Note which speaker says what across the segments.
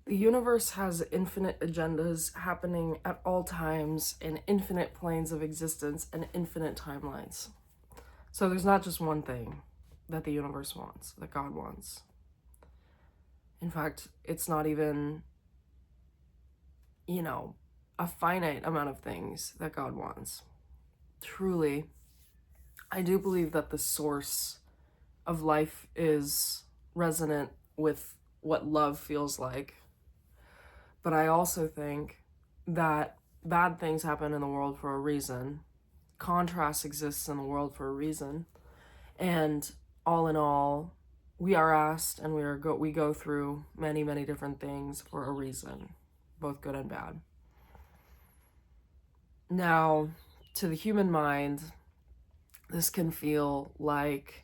Speaker 1: The universe has infinite agendas happening at all times in infinite planes of existence and infinite timelines. So there's not just one thing that the universe wants, that God wants. In fact, it's not even, a finite amount of things that God wants. Truly, I do believe that the source of life is resonant with what love feels like. But I also think that bad things happen in the world for a reason. Contrast exists in the world for a reason. And all in all, we are asked and we go through many, many different things for a reason, both good and bad. Now, to the human mind, this can feel like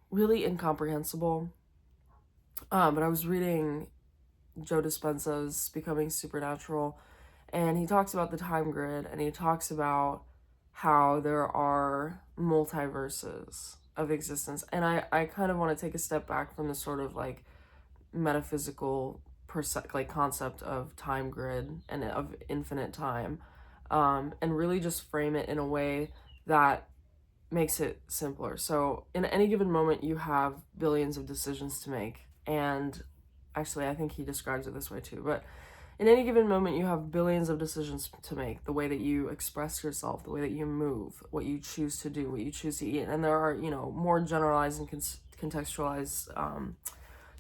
Speaker 1: really incomprehensible. But I was reading Joe Dispenza's Becoming Supernatural, and he talks about the time grid, and he talks about how there are multiverses of existence. And I kind of want to take a step back from the sort of like metaphysical concept of time grid and of infinite time, and really just frame it in a way that makes it simpler. So in any given moment, you have billions of decisions to make. And actually, I think he describes it this way too. But in any given moment, you have billions of decisions to make. The way that you express yourself, the way that you move, what you choose to do, what you choose to eat. And there are, more generalized and contextualized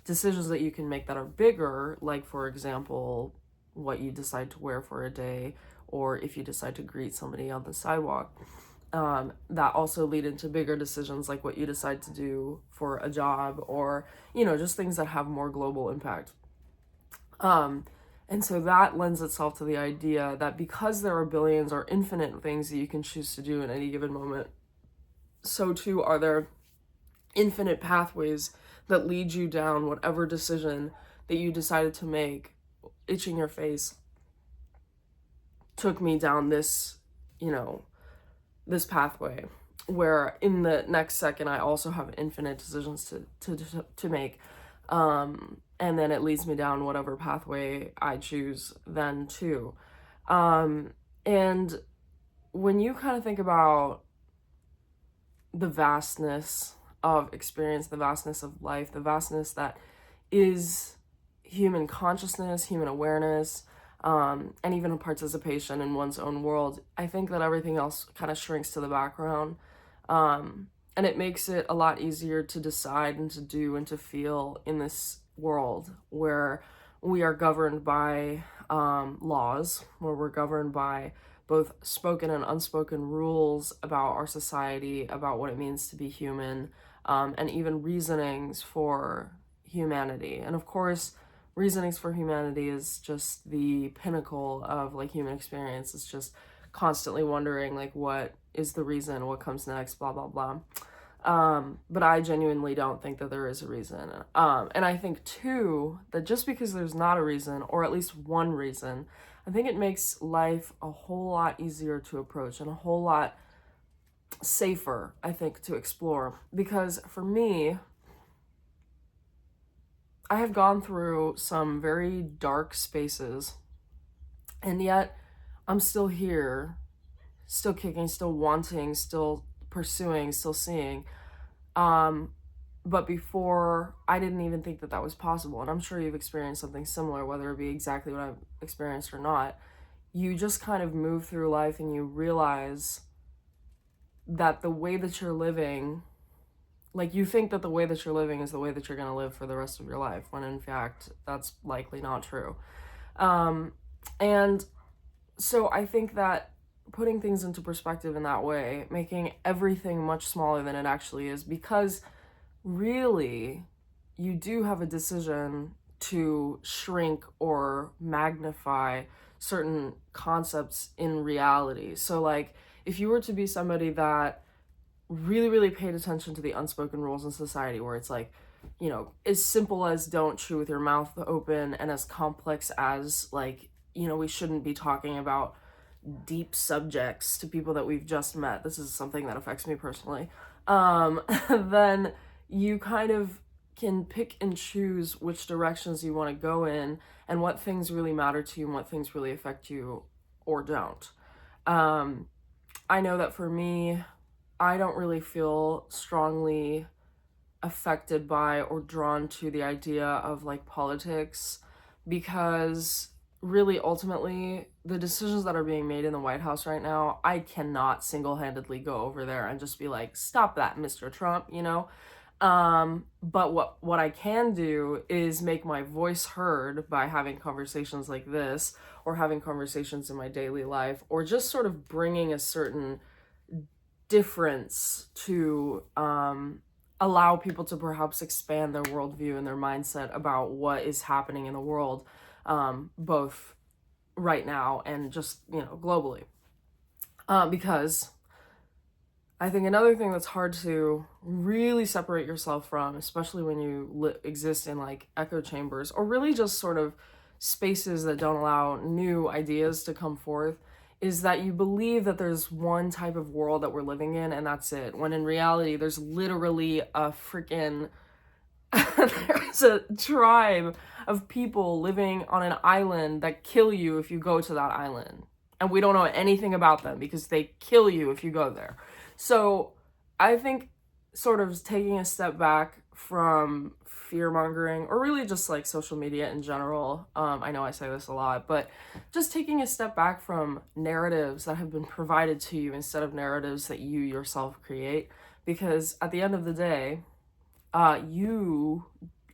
Speaker 1: decisions that you can make that are bigger. Like, for example, what you decide to wear for a day, or if you decide to greet somebody on the sidewalk. That also lead into bigger decisions like what you decide to do for a job, or just things that have more global impact. And so that lends itself to the idea that because there are billions or infinite things that you can choose to do in any given moment, so too are there infinite pathways that lead you down whatever decision that you decided to make. Itching your face took me down this pathway, where in the next second I also have infinite decisions to make, and then it leads me down whatever pathway I choose then too. And when you kind of think about the vastness of experience, the vastness of life, the vastness that is human consciousness, human awareness, and even a participation in one's own world, I think that everything else kind of shrinks to the background. And it makes it a lot easier to decide and to do and to feel in this world where we are governed by laws, where we're governed by both spoken and unspoken rules about our society, about what it means to be human, and even reasonings for humanity. And of course, reasonings for humanity is just the pinnacle of like human experience. It's just constantly wondering like, what is the reason, what comes next, blah blah blah. But I genuinely don't think that there is a reason. And I think too that just because there's not a reason, or at least one reason, I think it makes life a whole lot easier to approach and a whole lot safer, I think, to explore. Because for me, I have gone through some very dark spaces, and yet I'm still here, still kicking, still wanting, still pursuing, still seeing. But before, I didn't even think that that was possible. And I'm sure you've experienced something similar, whether it be exactly what I've experienced or not. You just kind of move through life and you realize that the way that you're living, like you think that the way that you're living is the way that you're going to live for the rest of your life, when in fact, that's likely not true. And so I think that putting things into perspective in that way, making everything much smaller than it actually is, because really you do have a decision to shrink or magnify certain concepts in reality. So like if you were to be somebody that really, really paid attention to the unspoken rules in society, where it's like, as simple as don't chew with your mouth open, and as complex as like, we shouldn't be talking about deep subjects to people that we've just met. This is something that affects me personally. Then you kind of can pick and choose which directions you want to go in and what things really matter to you and what things really affect you or don't. I know that for me, I don't really feel strongly affected by or drawn to the idea of like politics, because really ultimately the decisions that are being made in the White House right now, I cannot single-handedly go over there and just be like, stop that, Mr. Trump, you know? But what I can do is make my voice heard by having conversations like this, or having conversations in my daily life, or just sort of bringing a certain difference to allow people to perhaps expand their worldview and their mindset about what is happening in the world, both right now and just, you know, globally. Because I think another thing that's hard to really separate yourself from, especially when you exist in like echo chambers, or really just sort of spaces that don't allow new ideas to come forth, is that you believe that there's one type of world that we're living in and that's it. When in reality, there's literally a freaking, there's a tribe of people living on an island that kill you if you go to that island. And we don't know anything about them because they kill you if you go there. So I think sort of taking a step back from fear-mongering, or really just like social media in general, I know I say this a lot, but just taking a step back from narratives that have been provided to you instead of narratives that you yourself create. Because at the end of the day, you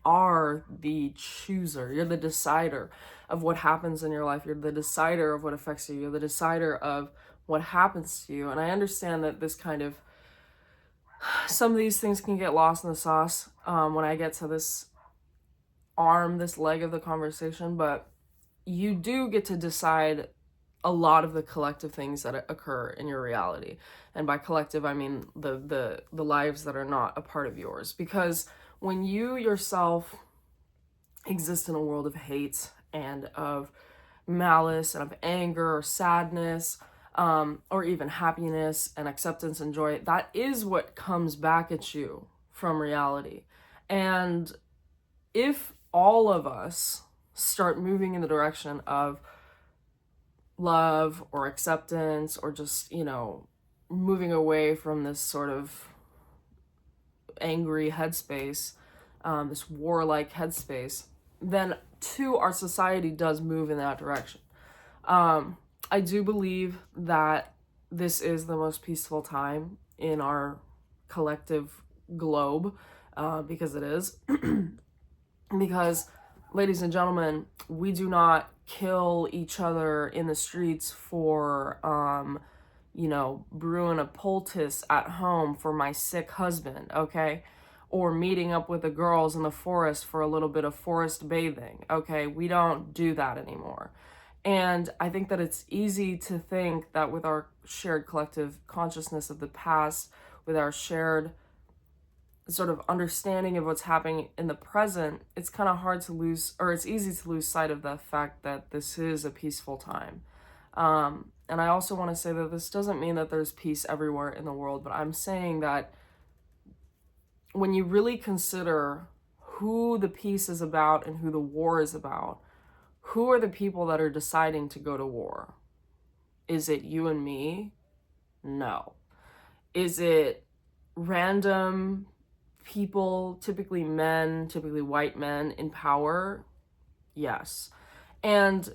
Speaker 1: are the chooser. You're the decider of what happens in your life. You're the decider of what affects you. You're the decider of what happens to you. And I understand that this kind of, some of these things can get lost in the sauce when I get to this leg of the conversation, but you do get to decide a lot of the collective things that occur in your reality. And by collective, I mean the lives that are not a part of yours. Because when you yourself exist in a world of hate and of malice and of anger or sadness, or even happiness and acceptance and joy, that is what comes back at you from reality. And if all of us start moving in the direction of love or acceptance, or just, you know, moving away from this sort of angry headspace, this warlike headspace, then too our society does move in that direction. I do believe that this is the most peaceful time in our collective globe, because it is. Because, ladies and gentlemen, we do not kill each other in the streets for, you know, brewing a poultice at home for my sick husband, okay? Or meeting up with the girls in the forest for a little bit of forest bathing, okay? We don't do that anymore. And I think that it's easy to think that with our shared collective consciousness of the past, with our shared sort of understanding of what's happening in the present, it's kind of hard to lose, or it's easy to lose sight of the fact that this is a peaceful time. And I also want to say that this doesn't mean that there's peace everywhere in the world, but I'm saying that when you really consider who the peace is about and who the war is about, who are the people that are deciding to go to war? Is it you and me? No. Is it random people, typically men, typically white men in power? Yes. And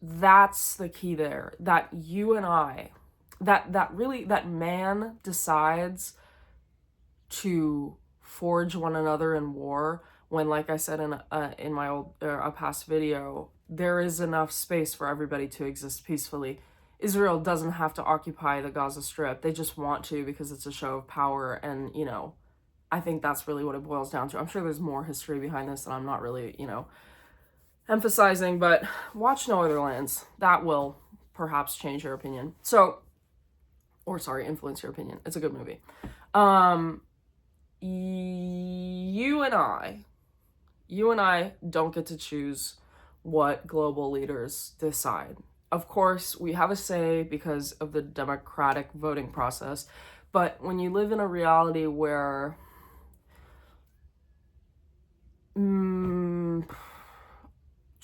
Speaker 1: that's the key there, that you and I, that man decides to forge one another in war, when, like I said in my old a past video, there is enough space for everybody to exist peacefully. Israel doesn't have to occupy the Gaza Strip. They just want to because it's a show of power. And, you know, I think that's really what it boils down to. I'm sure there's more history behind this that I'm not really, you know, emphasizing, but watch No Other Lands. That will perhaps change your opinion. So, or sorry, influence your opinion. It's a good movie. You and I don't get to choose what global leaders decide. Of course, we have a say because of the democratic voting process, but when you live in a reality where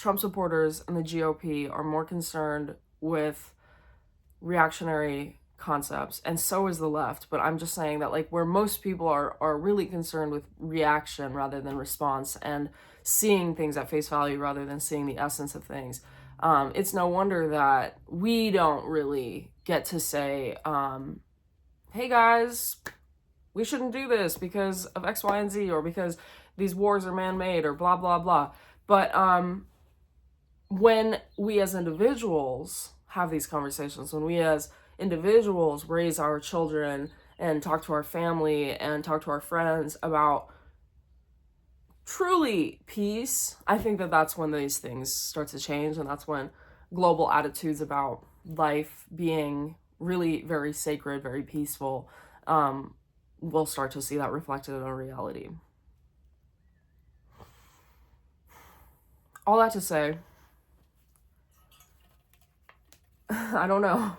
Speaker 1: Trump supporters and the GOP are more concerned with reactionary concepts, and so is the left. But I'm just saying that, like, where most people are really concerned with reaction rather than response, and seeing things at face value rather than seeing the essence of things, it's no wonder that we don't really get to say, hey guys, we shouldn't do this because of X, Y, and Z, or because these wars are man-made, or blah blah blah. But when we as individuals have these conversations, when we as individuals raise our children and talk to our family and talk to our friends about truly peace, I think that that's when these things start to change, and that's when global attitudes about life being really very sacred, very peaceful, we'll start to see that reflected in our reality. All that to say, I don't know.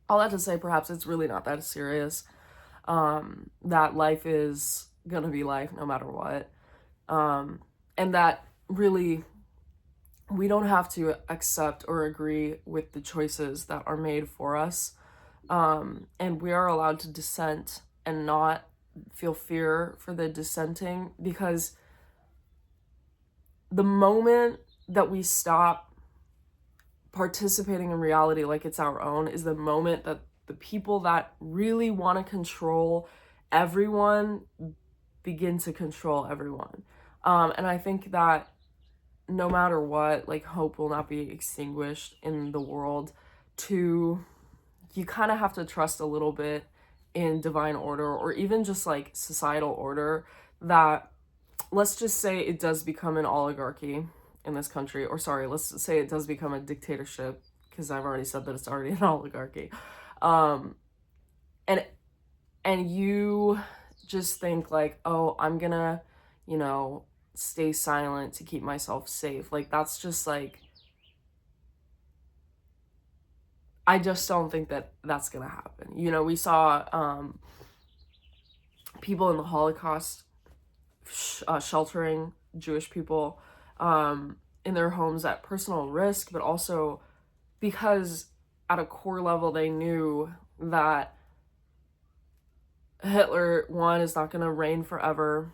Speaker 1: All that to say, perhaps it's really not that serious. That life is gonna be life no matter what. And that really we don't have to accept or agree with the choices that are made for us. And we are allowed to dissent and not feel fear for the dissenting, because the moment that we stop participating in reality like it's our own is the moment that the people that really want to control everyone begin to control everyone. And I think that no matter what, like, hope will not be extinguished in the world. You kind of have to trust a little bit in divine order, or even just like societal order, that let's just say it does become an oligarchy in this country, or sorry, let's say it does become a dictatorship, because I've already said that it's already an oligarchy. And you just think like, oh, I'm gonna, stay silent to keep myself safe. Like, that's just like, I just don't think that that's gonna happen. We saw people in the Holocaust sheltering Jewish people in their homes at personal risk, but also because at a core level they knew that Hitler, one, is not going to reign forever,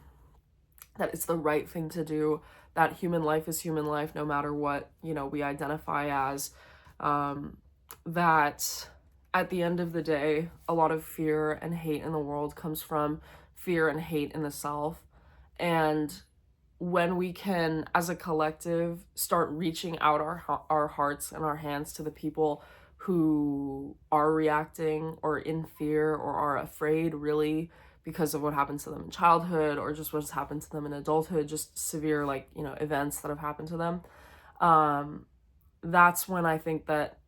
Speaker 1: that it's the right thing to do, that human life is human life no matter what, we identify as, that at the end of the day, a lot of fear and hate in the world comes from fear and hate in the self. And when we can, as a collective, start reaching out our hearts and our hands to the people who are reacting or in fear or are afraid, really, because of what happened to them in childhood, or just what's happened to them in adulthood, just severe, like, events that have happened to them, that's when I think that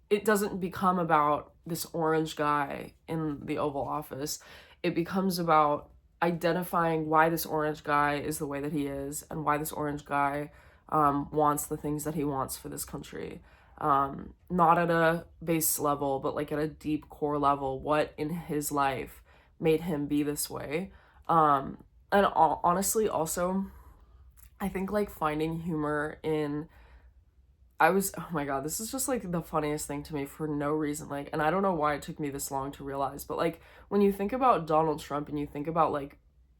Speaker 1: it doesn't become about this orange guy in the Oval Office. It becomes about identifying why this orange guy is the way that he is, and why this orange guy wants the things that he wants for this country. Not at a base level, but like at a deep core level, what in his life made him be this way. And honestly, also, I think like finding humor in, oh my God, this is just like the funniest thing to me for no reason. Like, and I don't know why it took me this long to realize, but like when you think about Donald Trump and you think about like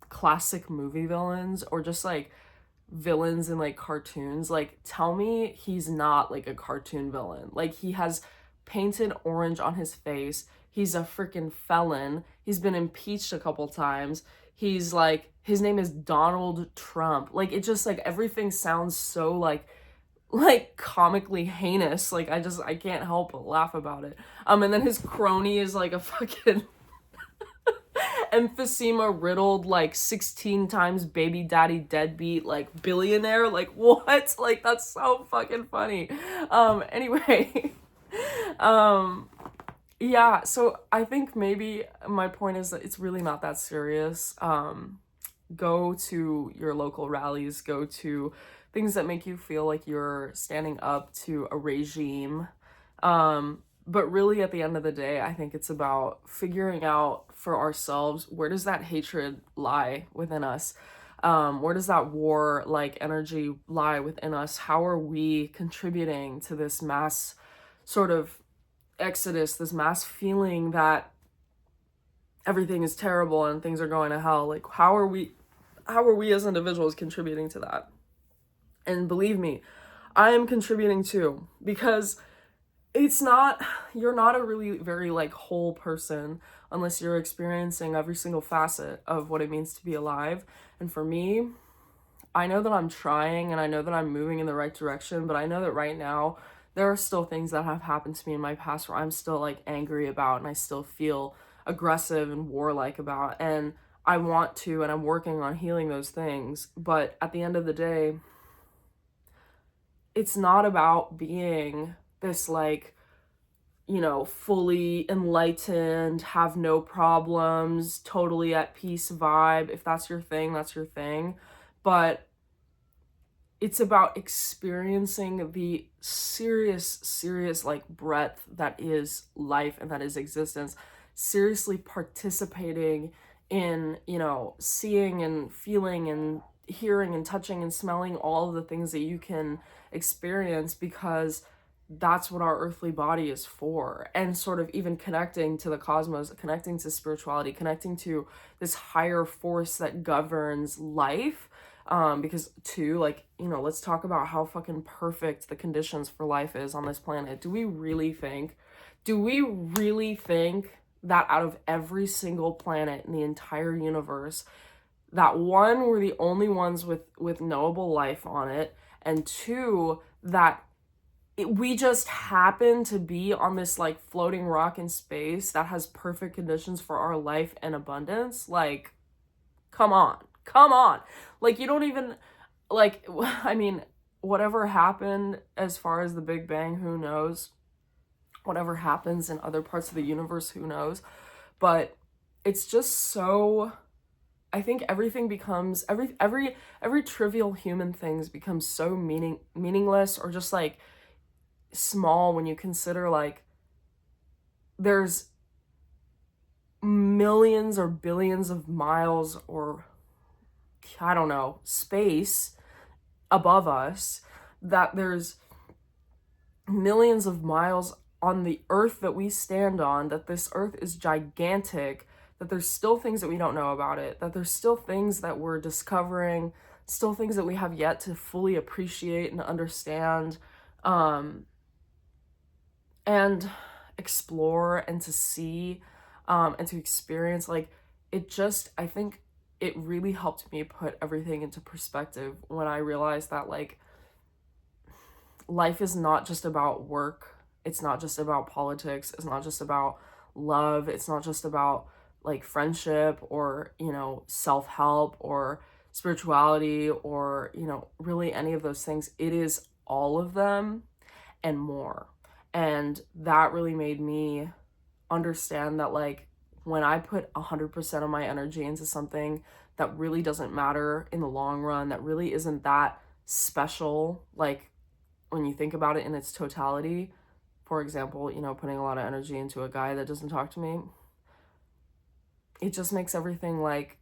Speaker 1: classic movie villains, or just like villains in like cartoons, like, tell me he's not like a cartoon villain. Like, he has painted orange on his face. He's a freaking felon. He's been impeached a couple times. He's like, his name is Donald Trump. Like, it just like everything sounds so like comically heinous. Like, I can't help but laugh about it. And then his crony is like a fucking emphysema riddled, like 16 times baby daddy deadbeat, like billionaire. Like, what? Like, that's so fucking funny. Anyway, yeah, so I think maybe my point is that it's really not that serious. Go to your local rallies, go to things that make you feel like you're standing up to a regime. But really, at the end of the day, I think it's about figuring out for ourselves, where does that hatred lie within us? Where does that war like energy lie within us? How are we contributing to this mass sort of exodus, this mass feeling that everything is terrible and things are going to hell? Like, how are we as individuals contributing to that? And believe me, I am contributing too, because you're not a really very like whole person unless you're experiencing every single facet of what it means to be alive. And for me, I know that I'm trying and I know that I'm moving in the right direction, but I know that right now there are still things that have happened to me in my past where I'm still like angry about and I still feel aggressive and warlike about. And I want to, and I'm working on healing those things. But at the end of the day, it's not about being this like, you know, fully enlightened, have no problems, totally at peace vibe. If that's your thing, that's your thing. But it's about experiencing the serious like breadth that is life and that is existence, seriously participating in, you know, seeing and feeling and hearing and touching and smelling all of the things that you can experience, because that's what our earthly body is for. And sort of even connecting to the cosmos, connecting to spirituality, connecting to this higher force that governs life. Because too, like, you know, let's talk about how fucking perfect the conditions for life is on this planet. Do we really think that out of every single planet in the entire universe, that one, we're the only ones with knowable life on it, and two, that we just happen to be on this like floating rock in space that has perfect conditions for our life and abundance? Like, come on. Like, you don't even, like, I mean, whatever happened as far as the Big Bang, who knows? Whatever happens in other parts of the universe, who knows? But it's just so, I think everything becomes, every trivial human things becomes so meaningless or just like small when you consider like there's millions or billions of miles or I don't know, space above us, that there's millions of miles on the earth that we stand on, that this earth is gigantic, that there's still things that we don't know about it, that there's still things that we're discovering, still things that we have yet to fully appreciate and understand, and explore and to see, and to experience. Like, it just, I think it really helped me put everything into perspective when I realized that, like, life is not just about work. It's not just about politics. It's not just about love. It's not just about, like, friendship or, you know, self-help or spirituality or, you know, really any of those things. It is all of them and more. And that really made me understand that, like, when I put 100% of my energy into something that really doesn't matter in the long run, that really isn't that special, like when you think about it in its totality, for example, you know, putting a lot of energy into a guy that doesn't talk to me, it just makes everything like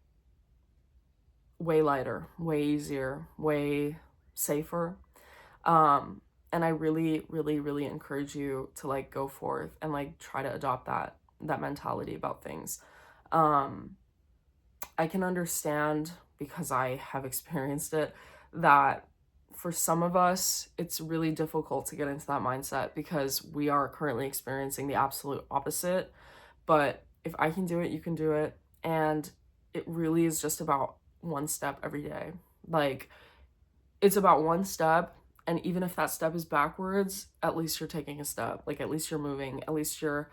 Speaker 1: way lighter, way easier, way safer. And I really encourage you to like go forth and like try to adopt that mentality about things. I can understand, because I have experienced it, that for some of us, it's really difficult to get into that mindset because we are currently experiencing the absolute opposite. But if I can do it, you can do it. And it really is just about one step every day. Like, it's about one step. And even if that step is backwards, at least you're taking a step. Like, at least you're moving, at least you're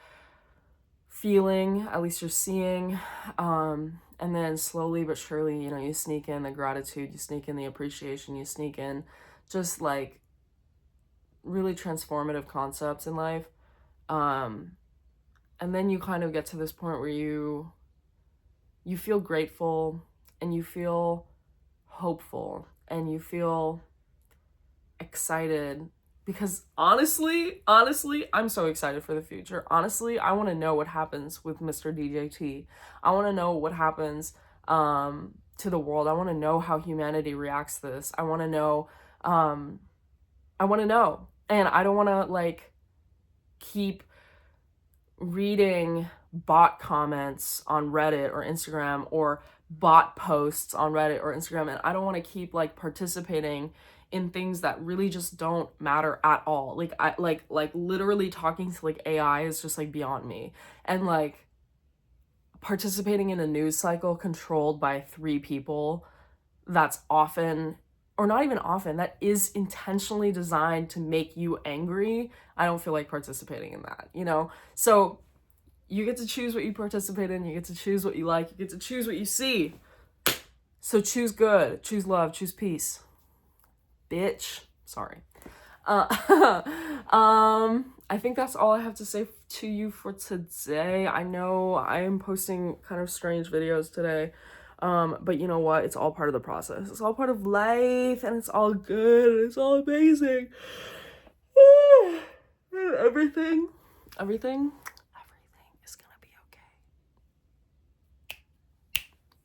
Speaker 1: feeling, at least you're seeing. And then slowly but surely, you know, you sneak in the gratitude, you sneak in the appreciation, you sneak in just like really transformative concepts in life. And then you kind of get to this point where you feel grateful and you feel hopeful and you feel excited, because honestly, I'm so excited for the future. Honestly, I want to know what happens with Mr. DJT. I want to know what happens to the world. I want to know how humanity reacts to this. I want to know, and I don't want to like keep reading bot comments on Reddit or Instagram, or bot posts on Reddit or Instagram, and I don't want to keep like participating in things that really just don't matter at all. Like I like literally talking to like AI is just like beyond me. And like participating in a news cycle controlled by 3 people that's often, or not even often, that is intentionally designed to make you angry. I don't feel like participating in that, you know? So you get to choose what you participate in, you get to choose what you like, you get to choose what you see. So choose good, choose love, choose peace. Bitch. Sorry. I think that's all I have to say to you for today. I know I am posting kind of strange videos today, but you know what? It's all part of the process. It's all part of life, and it's all good. It's all amazing. And everything is gonna be okay.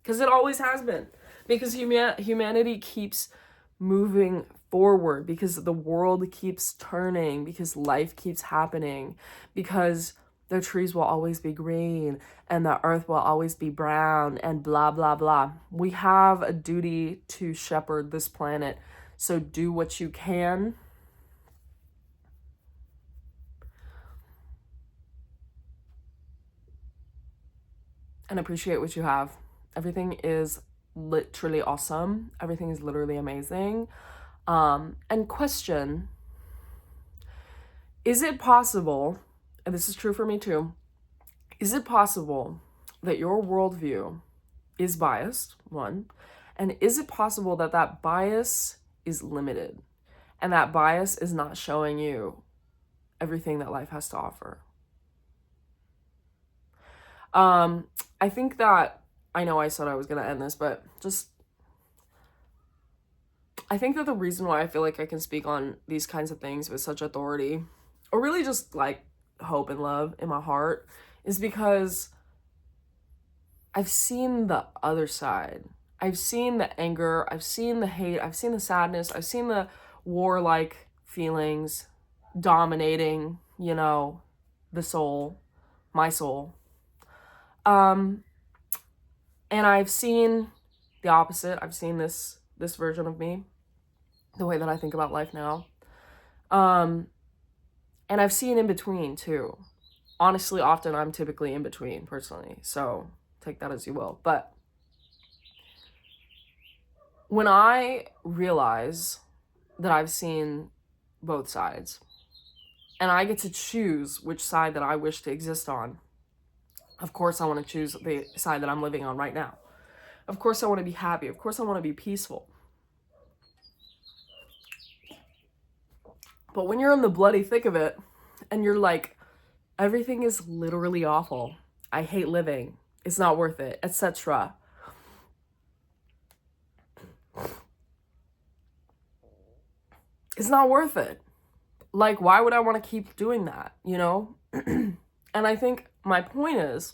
Speaker 1: Because it always has been. Because humanity keeps moving forward, because the world keeps turning, because life keeps happening, because the trees will always be green and the earth will always be brown, and blah, blah, blah. We have a duty to shepherd this planet. So do what you can. And appreciate what you have. Everything is literally awesome. Everything is literally amazing. And question, is it possible, and this is true for me too, is it possible that your worldview is biased, one, and is it possible that that bias is limited, and that bias is not showing you everything that life has to offer? I think that, I know I said I was going to end this, but just, I think that the reason why I feel like I can speak on these kinds of things with such authority, or really just like hope and love in my heart, is because I've seen the other side. I've seen the anger, I've seen the hate, I've seen the sadness, I've seen the warlike feelings dominating, you know, the soul, my soul. And I've seen the opposite. I've seen this version of me, the way that I think about life now. And I've seen in between too. Honestly, often I'm typically in between personally, so take that as you will. But when I realize that I've seen both sides, and I get to choose which side that I wish to exist on, of course I want to choose the side that I'm living on right now. Of course I want to be happy. Of course I want to be peaceful. But when you're in the bloody thick of it, and you're like, everything is literally awful, I hate living, it's not worth it, etc. It's not worth it. Like, why would I want to keep doing that, you know? And I think my point is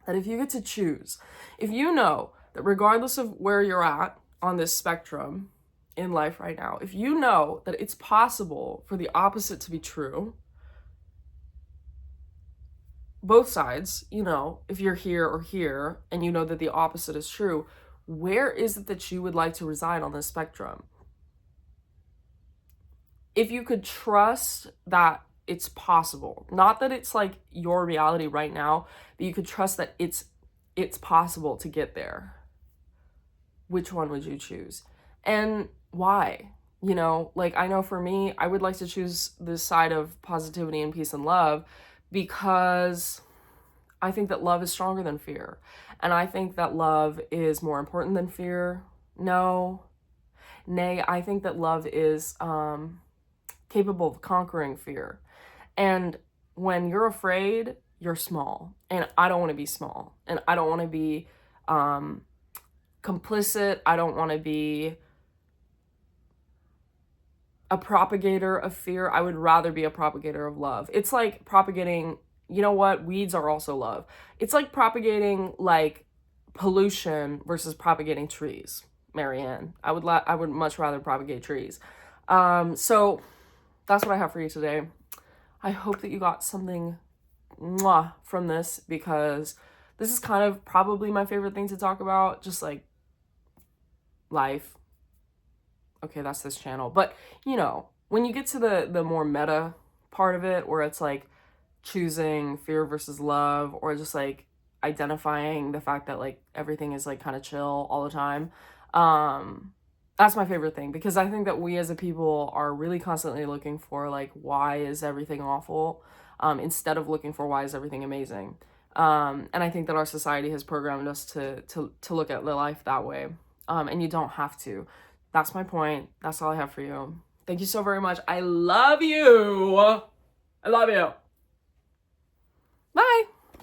Speaker 1: that if you get to choose, if you know that regardless of where you're at on this spectrum in life right now, if you know that it's possible for the opposite to be true, both sides, you know, if you're here or here, and you know that the opposite is true, where is it that you would like to reside on this spectrum? If you could trust that it's possible, not that it's like your reality right now, but you could trust that it's possible to get there, which one would you choose? And why? You know, like, I know for me, I would like to choose this side of positivity and peace and love, because I think that love is stronger than fear. And I think that love is more important than fear. Nay, I think that love is capable of conquering fear. And when you're afraid, you're small. And I don't want to be small. And I don't want to be complicit. I don't want to be a propagator of fear. I would rather be a propagator of love. It's like propagating, you know what? Weeds are also love. It's like propagating like pollution versus propagating trees. Marianne, I would much rather propagate trees. So that's what I have for you today. I hope that you got something from this, because this is kind of probably my favorite thing to talk about, just like life. Okay, that's this channel. But, you know, when you get to the more meta part of it, where it's like choosing fear versus love, or just like identifying the fact that like everything is like kind of chill all the time, that's my favorite thing, because I think that we as a people are really constantly looking for like, why is everything awful, instead of looking for why is everything amazing. And I think that our society has programmed us to look at life that way, and you don't have to. That's my point. That's all I have for you. Thank you so very much. I love you. I love you. Bye.